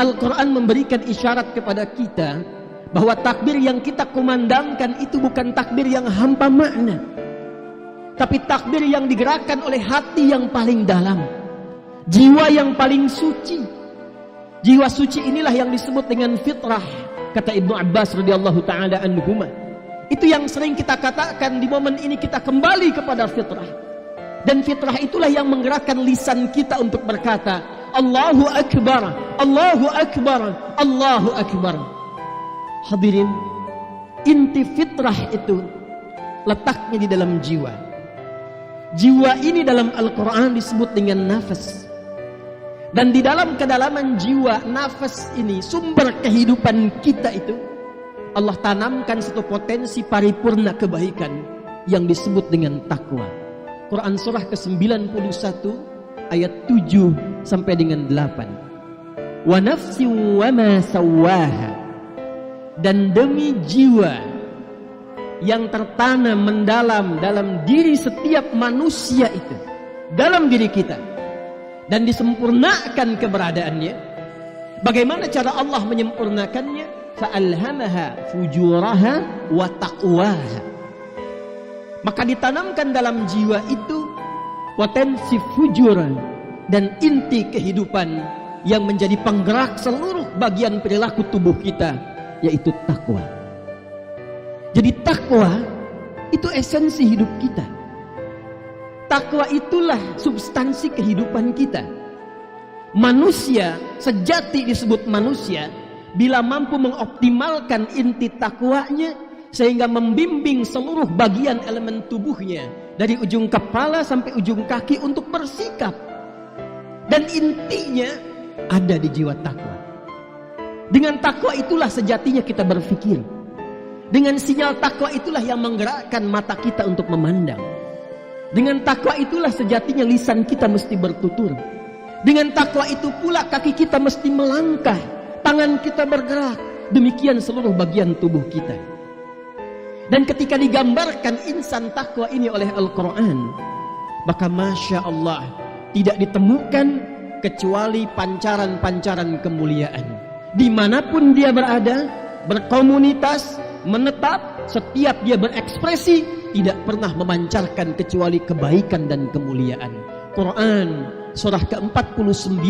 Al-Quran memberikan isyarat kepada kita bahwa takbir yang kita kumandangkan itu bukan takbir yang hampa makna, tapi takbir yang digerakkan oleh hati yang paling dalam, jiwa yang paling suci. Jiwa suci inilah yang disebut dengan fitrah, kata Ibnu Abbas radhiyallahu taala anhuma. Itu yang sering kita katakan di momen ini, kita kembali kepada fitrah. Dan fitrah itulah yang menggerakkan lisan kita untuk berkata Allahu Akbar, Allahu Akbar, Allahu Akbar. Hadirin, inti fitrah itu letaknya di dalam jiwa. Jiwa ini dalam Al-Quran disebut dengan nafas. Dan di dalam kedalaman jiwa, nafas ini, sumber kehidupan kita itu, Allah tanamkan satu potensi paripurna kebaikan yang disebut dengan takwa. Quran surah ke-91 ayat 7 sampai dengan 8. Wa nafsi wa ma sawaha, dan demi jiwa yang tertanam mendalam dalam diri setiap manusia itu, dalam diri kita, dan disempurnakan keberadaannya. Bagaimana cara Allah menyempurnakannya? Fa'alhamaha fujuraha wa taqwaha. Maka ditanamkan dalam jiwa itu potensi fujur dan inti kehidupan yang menjadi penggerak seluruh bagian perilaku tubuh kita, yaitu takwa. Jadi takwa itu esensi hidup kita. Takwa itulah substansi kehidupan kita. Manusia sejati disebut manusia bila mampu mengoptimalkan inti takwanya, sehingga membimbing seluruh bagian elemen tubuhnya dari ujung kepala sampai ujung kaki untuk bersikap. Dan intinya ada di jiwa takwa. Dengan takwa itulah sejatinya kita berpikir. Dengan sinyal takwa itulah yang menggerakkan mata kita untuk memandang. Dengan takwa itulah sejatinya lisan kita mesti bertutur. Dengan takwa itu pula kaki kita mesti melangkah, tangan kita bergerak, demikian seluruh bagian tubuh kita. Dan ketika digambarkan insan takwa ini oleh Al-Quran, maka Masya Allah, tidak ditemukan kecuali pancaran-pancaran kemuliaan. Dimanapun dia berada, berkomunitas, menetap, setiap dia berekspresi, tidak pernah memancarkan kecuali kebaikan dan kemuliaan. Quran surah ke-49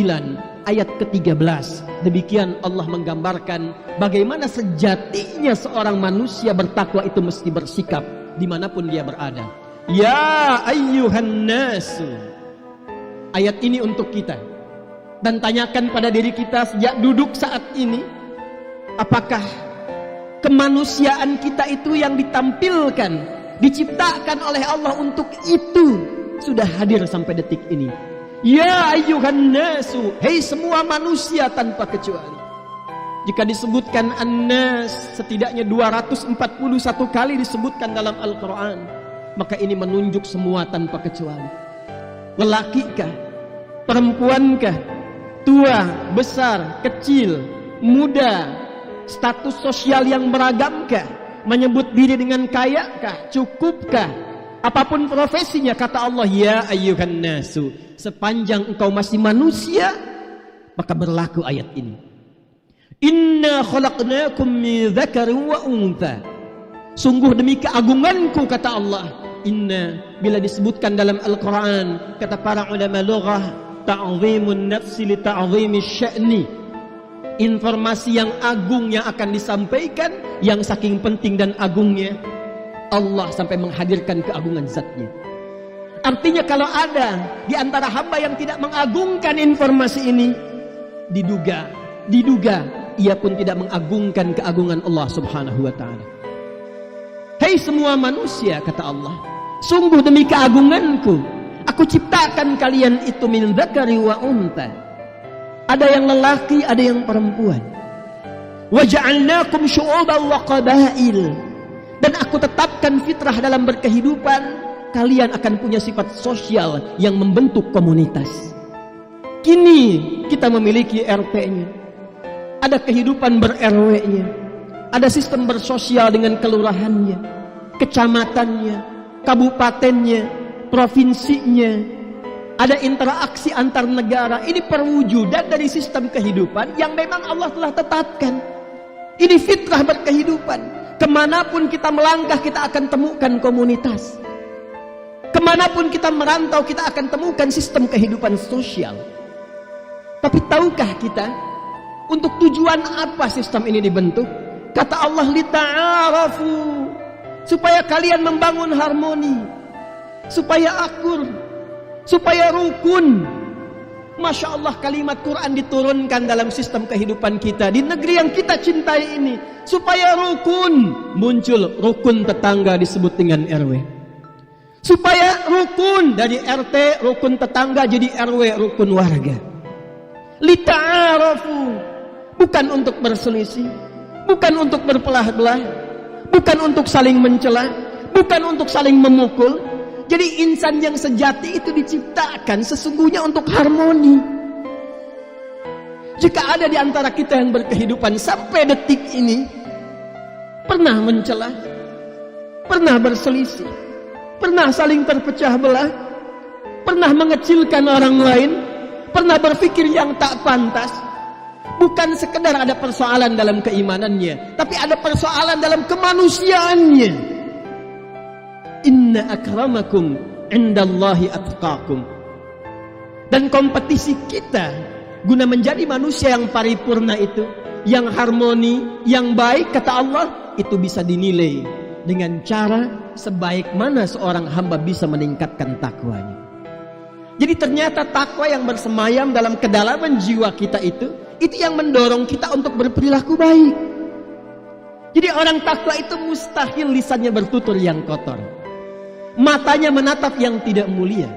ayat ke-13, demikian Allah menggambarkan bagaimana sejatinya seorang manusia bertakwa itu mesti bersikap dimanapun dia berada. Ya ayyuhan nasu. Ayat ini untuk kita. Dan tanyakan pada diri kita sejak duduk saat ini, apakah kemanusiaan kita itu yang ditampilkan, diciptakan oleh Allah untuk itu, sudah hadir sampai detik ini? Ya ayyuhan nasu, hei semua manusia tanpa kecuali. Jika disebutkan an-nas setidaknya 241 kali disebutkan dalam Al-Quran, maka ini menunjuk semua tanpa kecuali. Lelakikah, perempuankah, tua, besar, kecil, muda, status sosial yang beragamkah, menyebut diri dengan kayakah, cukupkah, apapun profesinya, kata Allah, ya ayyuhan nasu, sepanjang engkau masih manusia, maka berlaku ayat ini. Inna khalaqnakum min dzakarin wa untha. Sungguh demi keagunganku, kata Allah. Inna, bila disebutkan dalam Al-Quran, kata para ulama lughah, ta'zimun nafsi li ta'zimi sya'ni. Informasi yang agung yang akan disampaikan, yang saking penting dan agungnya, Allah sampai menghadirkan keagungan zatnya. Artinya kalau ada di antara hamba yang tidak mengagungkan informasi ini, diduga ia pun tidak mengagungkan keagungan Allah subhanahu wa ta'ala. Hei semua manusia, kata Allah, sungguh demi keagunganku, aku ciptakan kalian itu min dzakari wa untha. Ada yang lelaki, ada yang perempuan. Wa ja'alnakum syu'uban wa qabail. Dan aku tetapkan fitrah dalam berkehidupan, kalian akan punya sifat sosial yang membentuk komunitas. Kini kita memiliki RT-nya, ada kehidupan ber-RW-nya, ada sistem bersosial dengan kelurahannya, kecamatannya, kabupatennya, provinsinya, ada interaksi antar negara. Ini perwujudan dari sistem kehidupan yang memang Allah telah tetapkan. Ini fitrah berkehidupan. Kemanapun kita melangkah, kita akan temukan komunitas. Kemanapun kita merantau, kita akan temukan sistem kehidupan sosial. Tapi tahukah kita untuk tujuan apa sistem ini dibentuk? Kata Allah, lita'arafu, supaya kalian membangun harmoni, supaya akur, supaya rukun. Masya Allah, kalimat Quran diturunkan dalam sistem kehidupan kita di negeri yang kita cintai ini, supaya rukun. Muncul rukun tetangga disebut dengan RW, supaya rukun dari RT, rukun tetangga jadi RW, rukun warga. Lita'arafu, bukan untuk berselisih, bukan untuk berpelah-belah, bukan untuk saling mencela, bukan untuk saling memukul. Jadi insan yang sejati itu diciptakan sesungguhnya untuk harmoni. Jika ada di antara kita yang berkehidupan sampai detik ini pernah mencela, pernah berselisih, pernah saling terpecah belah, pernah mengecilkan orang lain, pernah berpikir yang tak pantas, bukan sekedar ada persoalan dalam keimanannya, tapi ada persoalan dalam kemanusiaannya. Inna akramakum indallahi atqakum. Dan kompetisi kita guna menjadi manusia yang paripurna itu, yang harmoni, yang baik, kata Allah, itu bisa dinilai dengan cara sebaik mana seorang hamba bisa meningkatkan takwanya. Jadi ternyata takwa yang bersemayam dalam kedalaman jiwa kita itu yang mendorong kita untuk berperilaku baik. Jadi orang takwa itu mustahil lisannya bertutur yang kotor, matanya menatap yang tidak mulia,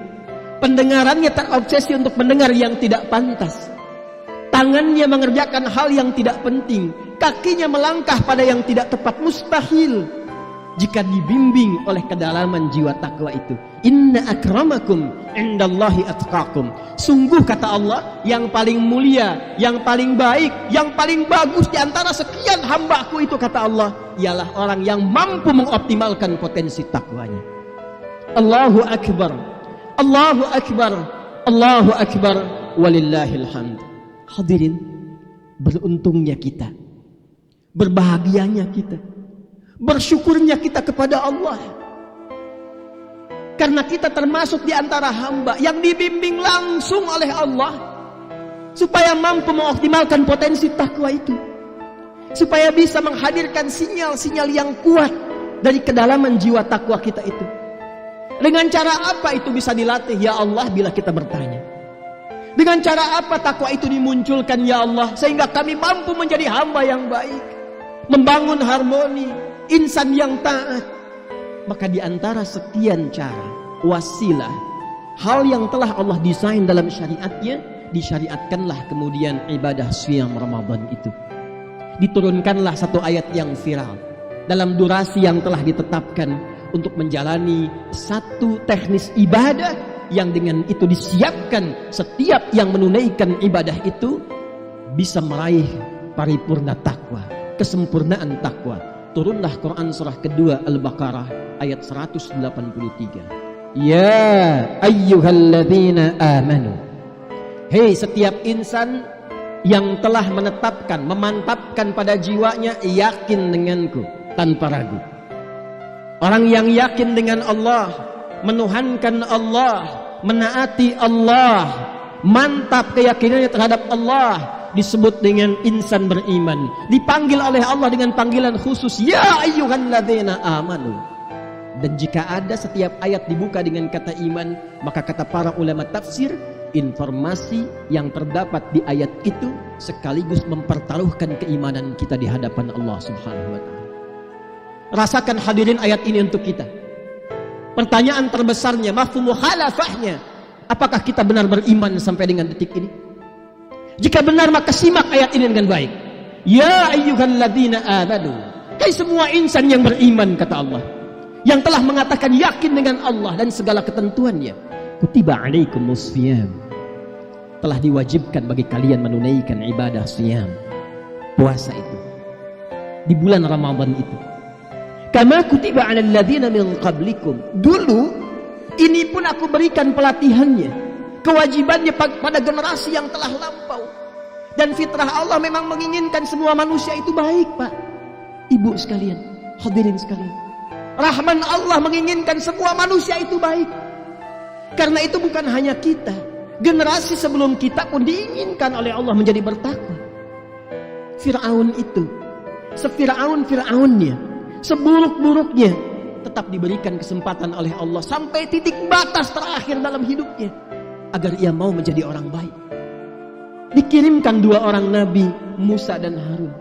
pendengarannya terobsesi untuk mendengar yang tidak pantas, tangannya mengerjakan hal yang tidak penting, kakinya melangkah pada yang tidak tepat. Mustahil jika dibimbing oleh kedalaman jiwa takwa itu. Inna akramakum indallahi atqakum. Sungguh, kata Allah, yang paling mulia, yang paling baik, yang paling bagus di antara sekian hambaku itu, kata Allah, ialah orang yang mampu mengoptimalkan potensi takwanya. Allahu akbar, Allahu akbar, Allahu akbar, walillahil hamd. Hadirin, beruntungnya kita, berbahagianya kita, bersyukurnya kita kepada Allah, karena kita termasuk di antara hamba yang dibimbing langsung oleh Allah supaya mampu mengoptimalkan potensi takwa itu, supaya bisa menghadirkan sinyal-sinyal yang kuat dari kedalaman jiwa takwa kita itu. Dengan cara apa itu bisa dilatih, ya Allah, bila kita bertanya? Dengan cara apa takwa itu dimunculkan, ya Allah, sehingga kami mampu menjadi hamba yang baik, membangun harmoni, insan yang taat? Maka di antara sekian cara, wasilah, hal yang telah Allah desain dalam syariatnya, disyariatkanlah kemudian ibadah siyam Ramadan itu. Diturunkanlah satu ayat yang viral dalam durasi yang telah ditetapkan untuk menjalani satu teknis ibadah yang dengan itu disiapkan setiap yang menunaikan ibadah itu bisa meraih paripurna takwa, kesempurnaan takwa. Turunlah Quran surah kedua Al-Baqarah ayat 183. Ya ayyuhalladzina amanu. Hei setiap insan yang telah menetapkan, memantapkan pada jiwanya, yakin denganku tanpa ragu. Orang yang yakin dengan Allah, menuhankan Allah, menaati Allah, mantap keyakinannya terhadap Allah, disebut dengan insan beriman. Dipanggil oleh Allah dengan panggilan khusus, ya ayyuhalladzina amanu. Dan jika ada setiap ayat dibuka dengan kata iman, maka kata para ulama tafsir, informasi yang terdapat di ayat itu sekaligus mempertaruhkan keimanan kita di hadapan Allah Subhanahu wa ta'ala. Rasakan hadirin ayat ini untuk kita. Pertanyaan terbesarnya, mafhum mukhalafahnya, apakah kita benar beriman sampai dengan detik ini? Jika benar, maka simak ayat ini dengan baik. Ya ayyuhalladzina amanu. Hai semua insan yang beriman, kata Allah, yang telah mengatakan yakin dengan Allah dan segala ketentuannya. Kutiba alaikumus siyam. Telah diwajibkan bagi kalian menunaikan ibadah siyam, puasa itu, di bulan Ramadan itu. Kama kutiba alal ladzina min qablikum. Dulu ini pun aku berikan pelatihannya kewajibannya pada generasi yang telah lampau. Dan fitrah Allah memang menginginkan semua manusia itu baik, Pak. Ibu sekalian, hadirin sekalian. Rahman Allah menginginkan semua manusia itu baik. Karena itu bukan hanya kita, generasi sebelum kita pun diinginkan oleh Allah menjadi bertakwa. Fir'aun itu, Fir'aunnya, seburuk-buruknya, tetap diberikan kesempatan oleh Allah sampai titik batas terakhir dalam hidupnya agar ia mau menjadi orang baik. Dikirimkan dua orang nabi, Musa dan Harun.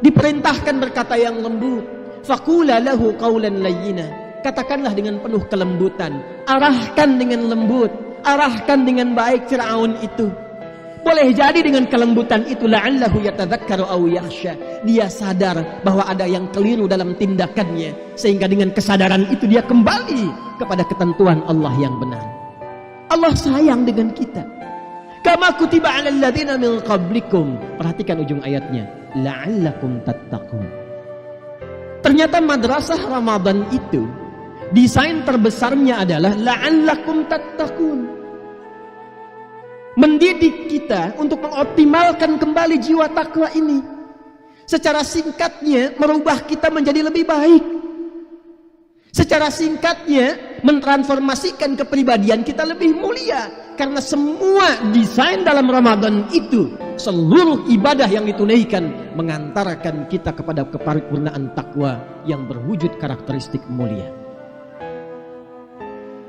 Diperintahkan berkata yang lembut, faqula lahu qawlan layyina. Katakanlah dengan penuh kelembutan, arahkan dengan lembut, arahkan dengan baik Fir'aun itu. Boleh jadi dengan kelembutan itu la'allahu yatadzakkaru aw yakhsha, dia sadar bahwa ada yang keliru dalam tindakannya, sehingga dengan kesadaran itu dia kembali kepada ketentuan Allah yang benar. Allah sayang dengan kita. Kama kutiba 'alal ladzina min qablikum. Perhatikan ujung ayatnya, la'allakum tattaqun. Ternyata madrasah Ramadan itu desain terbesarnya adalah la'allakum tattaqun. Mendidik kita untuk mengoptimalkan kembali jiwa takwa ini. Secara singkatnya merubah kita menjadi lebih baik. Secara singkatnya mentransformasikan kepribadian kita lebih mulia. Karena semua desain dalam Ramadan itu, seluruh ibadah yang ditunaikan mengantarkan kita kepada keparipurnaan takwa yang berwujud karakteristik mulia.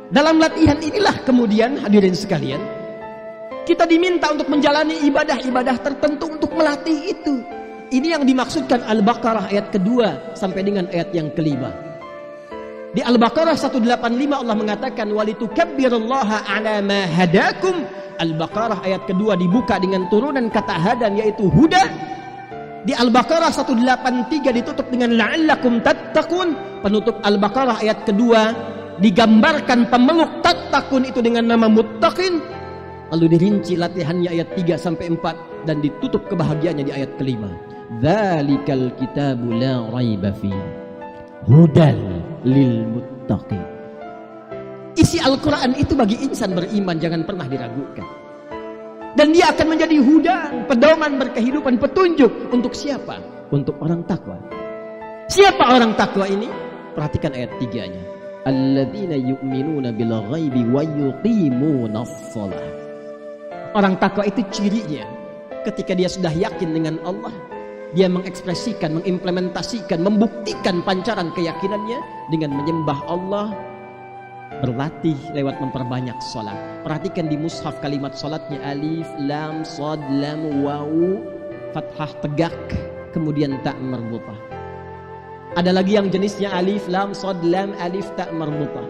Dalam latihan inilah kemudian hadirin sekalian, kita diminta untuk menjalani ibadah-ibadah tertentu untuk melatih itu. Ini yang dimaksudkan Al-Baqarah ayat kedua sampai dengan ayat yang kelima. Di Al-Baqarah 185 Allah mengatakan walitukabbirullaha ala ma hadakum. Al-Baqarah ayat kedua dibuka dengan turunan kata hadan yaitu huda. Di Al-Baqarah 183 ditutup dengan la'allakum tattaqun. Penutup Al-Baqarah ayat kedua digambarkan pemeluk tattaqun itu dengan nama muttaqin. Lalu dirinci latihannya ayat 3 sampai 4 dan ditutup kebahagiaannya di ayat kelima. Dzalikal kitabu la raiba fi hudal lil muttaqin. Isi Al-Qur'an itu bagi insan beriman jangan pernah diragukan. Dan dia akan menjadi hudan, pedoman berkehidupan, petunjuk untuk siapa? Untuk orang takwa. Siapa orang takwa ini? Perhatikan ayat 3-nya. Alladzina yu'minuna bil ghaibi wa yuqimunas shalah. Orang takwa itu cirinya ketika dia sudah yakin dengan Allah, dia mengekspresikan, mengimplementasikan, membuktikan pancaran keyakinannya dengan menyembah Allah, berlatih lewat memperbanyak salat. Perhatikan di mushaf kalimat salatnya alif, lam, shad, lam, waw, fathah tegak, kemudian ta marbutah. Ada lagi yang jenisnya alif, lam, shad, lam, alif, ta marbutah.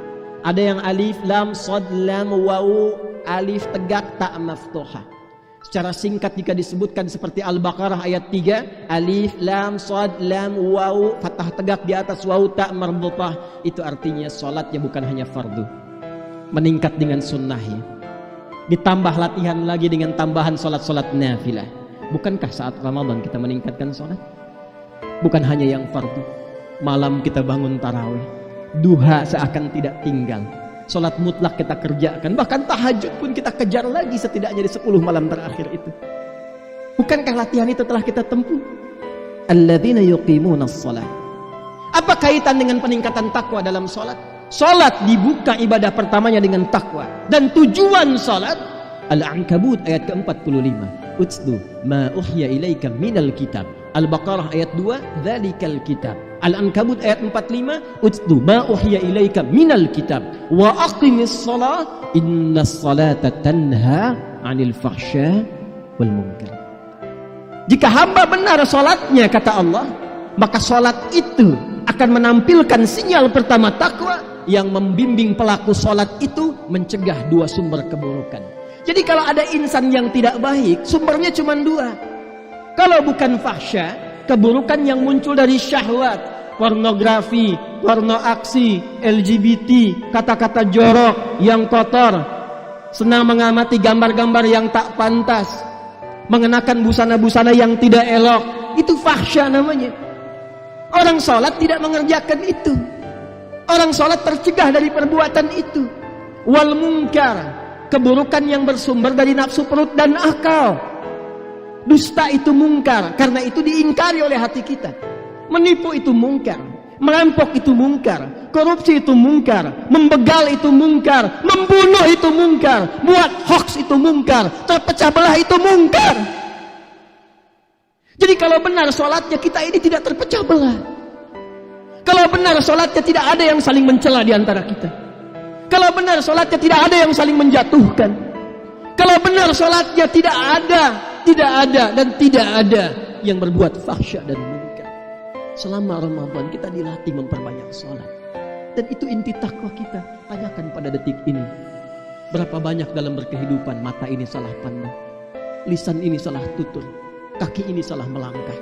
Ada yang alif, lam, shad, lam, waw, alif tegak tak maftuhah. Secara singkat jika disebutkan seperti Al-Baqarah ayat 3, alif lam shad lam waw, fathah tegak di atas waw tak marbutah, itu artinya salatnya bukan hanya fardu, meningkat dengan sunnahnya, ditambah latihan lagi dengan tambahan salat-salat nafilah. Bukankah saat Ramadan kita meningkatkan salat? Bukan hanya yang fardu, malam kita bangun tarawih, duha seakan tidak tinggal, salat mutlak kita kerjakan, bahkan tahajud pun kita kejar lagi setidaknya di 10 malam terakhir itu. Bukankah latihan itu telah kita tempuh? Alladzina yuqimunas shalah. Apa kaitan dengan peningkatan takwa dalam salat? Salat dibuka ibadah pertamanya dengan takwa, dan tujuan salat Al-Ankabut ayat ke-45. Utslu ma uhya ilaika minal kitab. Al-Baqarah ayat 2, dzalikal kitab. Al-Ankabut ayat 45, utslu ma uhya ilaika minal kitab wa aqimis shalah innas salata tanha 'anil fahsya wal munkar. Jika hamba benar salatnya kata Allah, maka salat itu akan menampilkan sinyal pertama takwa yang membimbing pelaku salat itu mencegah dua sumber keburukan. Jadi kalau ada insan yang tidak baik, sumbernya cuma dua. Kalau bukan fahsya, keburukan yang muncul dari syahwat, pornografi, porno aksi, LGBT, kata-kata jorok yang kotor, senang mengamati gambar-gambar yang tak pantas, mengenakan busana-busana yang tidak elok, itu fahsya namanya. Orang sholat tidak mengerjakan itu. Orang sholat tercegah dari perbuatan itu. Wal munkar, keburukan yang bersumber dari nafsu perut dan akal. Dusta itu mungkar, karena itu diingkari oleh hati kita. Menipu itu mungkar, merampok itu mungkar, korupsi itu mungkar, membegal itu mungkar, membunuh itu mungkar, buat hoax itu mungkar, terpecah belah itu mungkar. Jadi kalau benar sholatnya kita ini tidak terpecah belah, kalau benar sholatnya tidak ada yang saling mencela di antara kita, kalau benar sholatnya tidak ada yang saling menjatuhkan, kalau benar sholatnya tidak ada dan tidak ada yang berbuat fahsya dan munkar. Selama Ramadan kita dilatih memperbanyak sholat, dan itu inti takwa kita. Tanyakan pada detik ini, berapa banyak dalam berkehidupan mata ini salah pandang, lisan ini salah tutur, kaki ini salah melangkah.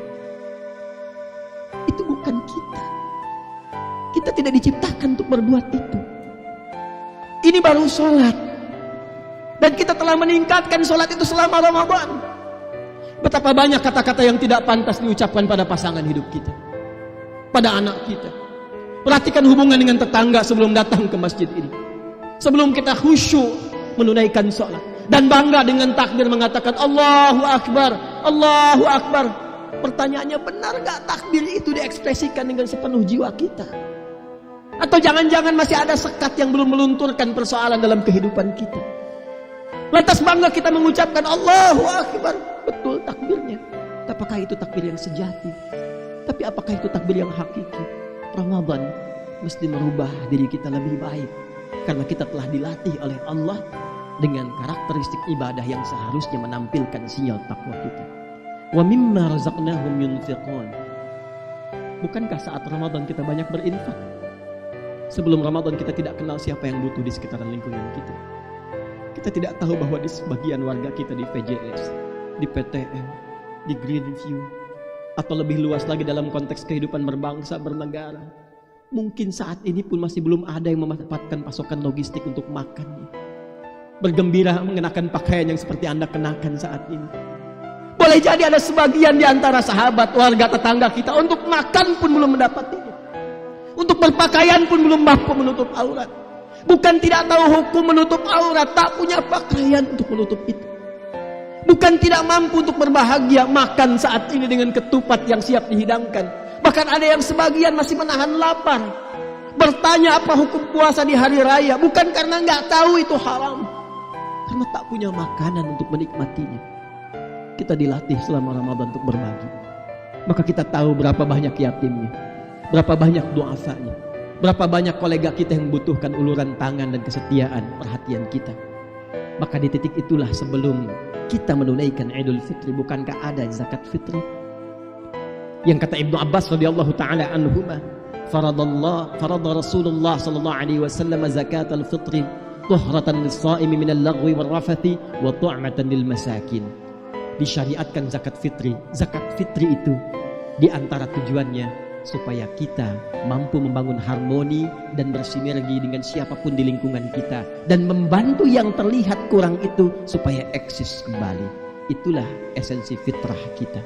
Itu bukan kita. Kita tidak diciptakan untuk berbuat itu. Ini baru sholat, dan kita telah meningkatkan sholat itu selama Ramadan. Betapa banyak kata-kata yang tidak pantas diucapkan pada pasangan hidup kita, pada anak kita. Perhatikan hubungan dengan tetangga sebelum datang ke masjid ini, sebelum kita khusyuk menunaikan sholat dan bangga dengan takbir mengatakan Allahu Akbar, Allahu Akbar. Pertanyaannya, benar gak takbir itu diekspresikan dengan sepenuh jiwa kita? Atau jangan-jangan masih ada sekat yang belum melunturkan persoalan dalam kehidupan kita? Lantas bangga kita mengucapkan Allahu Akbar. Betul takbirnya, apakah itu takbir yang sejati? Tapi apakah itu takbir yang hakiki? Ramadan mesti merubah diri kita lebih baik, karena kita telah dilatih oleh Allah dengan karakteristik ibadah yang seharusnya menampilkan sinyal takwa kita. Wa mimma razaqnahum yunfiqun. Bukankah saat Ramadan kita banyak berinfak? Sebelum Ramadan kita tidak kenal siapa yang butuh di sekitaran lingkungan kita. Kita tidak tahu bahwa di sebagian warga kita di PJS, di PTN, di Greenview, atau lebih luas lagi dalam konteks kehidupan berbangsa, bernegara, mungkin saat ini pun masih belum ada yang mendapatkan pasokan logistik untuk makannya. Bergembira mengenakan pakaian yang seperti Anda kenakan saat ini. Boleh jadi ada sebagian di antara sahabat, warga, tetangga kita untuk makan pun belum mendapatinya, untuk berpakaian pun belum mampu menutup aurat. Bukan tidak tahu hukum menutup aurat, tak punya pakaian untuk menutup itu. Bukan tidak mampu untuk berbahagia, makan saat ini dengan ketupat yang siap dihidangkan. Bahkan ada yang sebagian masih menahan lapar, bertanya apa hukum puasa di hari raya, bukan karena nggak tahu itu haram, karena tak punya makanan untuk menikmatinya. Kita dilatih selama Ramadan untuk berbagi. Maka kita tahu berapa banyak yatimnya, berapa banyak du'afanya, berapa banyak kolega kita yang membutuhkan uluran tangan dan kesetiaan perhatian kita. Maka di titik itulah sebelum kita menunaikan Idul Fitri, bukankah ada zakat fitri? Yang kata Ibnu Abbas radhiyallahu taala anhuma, farada Rasulullah sallallahu alaihi wasallam zakat al-fitri tuhratan lis-shaimi min al-laghwi wal-rafathi wa tu'matan lil masakin. Disyariatkan zakat fitri. Zakat fitri itu di antara tujuannya supaya kita mampu membangun harmoni dan bersinergi dengan siapapun di lingkungan kita, dan membantu yang terlihat kurang itu supaya eksis kembali. Itulah esensi fitrah kita.